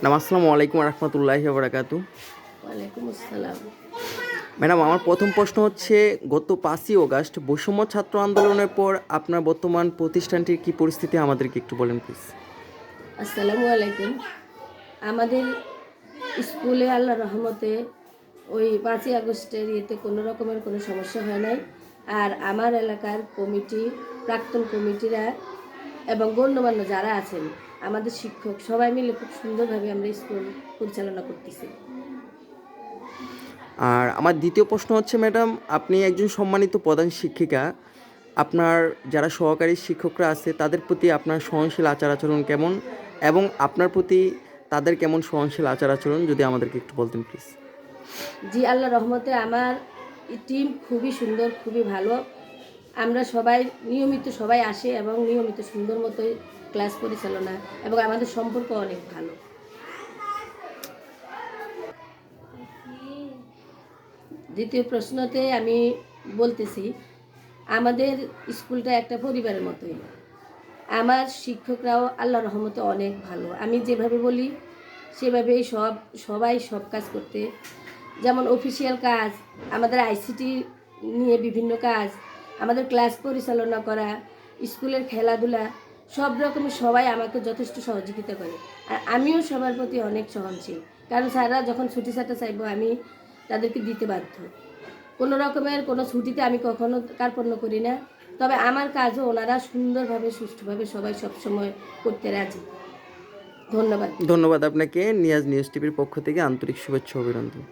আসসালামু আলাইকুম রহমতুল্লাহি ওয়া বারাকাতু। ওয়ালাইকুম আসসালাম। ম্যাডাম, আমার প্রথম প্রশ্ন হচ্ছে, গত 5ই আগস্ট বৈষম্য ছাত্র আন্দোলনের পর আপনার বর্তমান প্রতিষ্ঠানটির কি পরিস্থিতি আমাদেরকে একটু বলেন প্লিজ। আসসালামু আলাইকুম। আমাদের স্কুলে আল্লাহর রহমতে ওই 5ই আগস্টের ইয়েতে কোনো রকমের কোনো সমস্যা হয় নাই। আর আমার এলাকার কমিটি, প্রাক্তন কমিটিরা এবং গণ্যমান্য যারা আছেন, আমাদের শিক্ষক সবাই মিলে খুব সুন্দরভাবে আমরা স্কুল পরিচালনা করতেছি। আর আমার দ্বিতীয় প্রশ্ন হচ্ছে, ম্যাডাম, আপনি একজন সম্মানিত প্রধান শিক্ষিকা। আপনার যারা সহকারী শিক্ষকরা আছে তাদের প্রতি আপনার সহনশীল আচার আচরণ কেমন, এবং আপনার প্রতি তাদের কেমন সহনশীল আচার আচরণ যদি আমাদেরকে একটু বলতেন প্লিজ। জি, আল্লাহর রহমতে আমার টিম খুবই সুন্দর, খুবই ভালো। আমরা সবাই নিয়মিত সবাই আসে এবং নিয়মিত সুন্দর মতোই ক্লাস পরিচালনা, এবং আমাদের সম্পর্ক অনেক ভালো। দ্বিতীয় প্রশ্নতে আমি বলতেছি, আমাদের স্কুলটা একটা পরিবারের মতোই। আমার শিক্ষকরাও আল্লাহর রহমতে অনেক ভালো। আমি যেভাবে বলি সেভাবেই সবাই সব কাজ করতে, যেমন অফিসিয়াল কাজ, আমাদের আইসিটি নিয়ে বিভিন্ন কাজ, আমাদের ক্লাস পরিচালনা করা, স্কুলের খেলাধুলা, সব রকমের সবাই আমাকে যথেষ্ট সহযোগিতা করে। আর আমিও সবার প্রতি অনেক সহনশীল, কারণ স্যাররা যখন ছুটি ছাটা চাইবো আমি তাদেরকে দিতে বাধ্য। কোনো রকমের কোনো ছুটিতে আমি কখনো কার্পণ্য করি না। তবে আমার কাজও ওনারা সুন্দরভাবে সুষ্ঠুভাবে সবাই সবসময় করতে রাজি। ধন্যবাদ। ধন্যবাদ আপনাকে। নিয়াজ নিউজ টিভির পক্ষ থেকে আন্তরিক শুভেচ্ছা ও অভিনন্দন।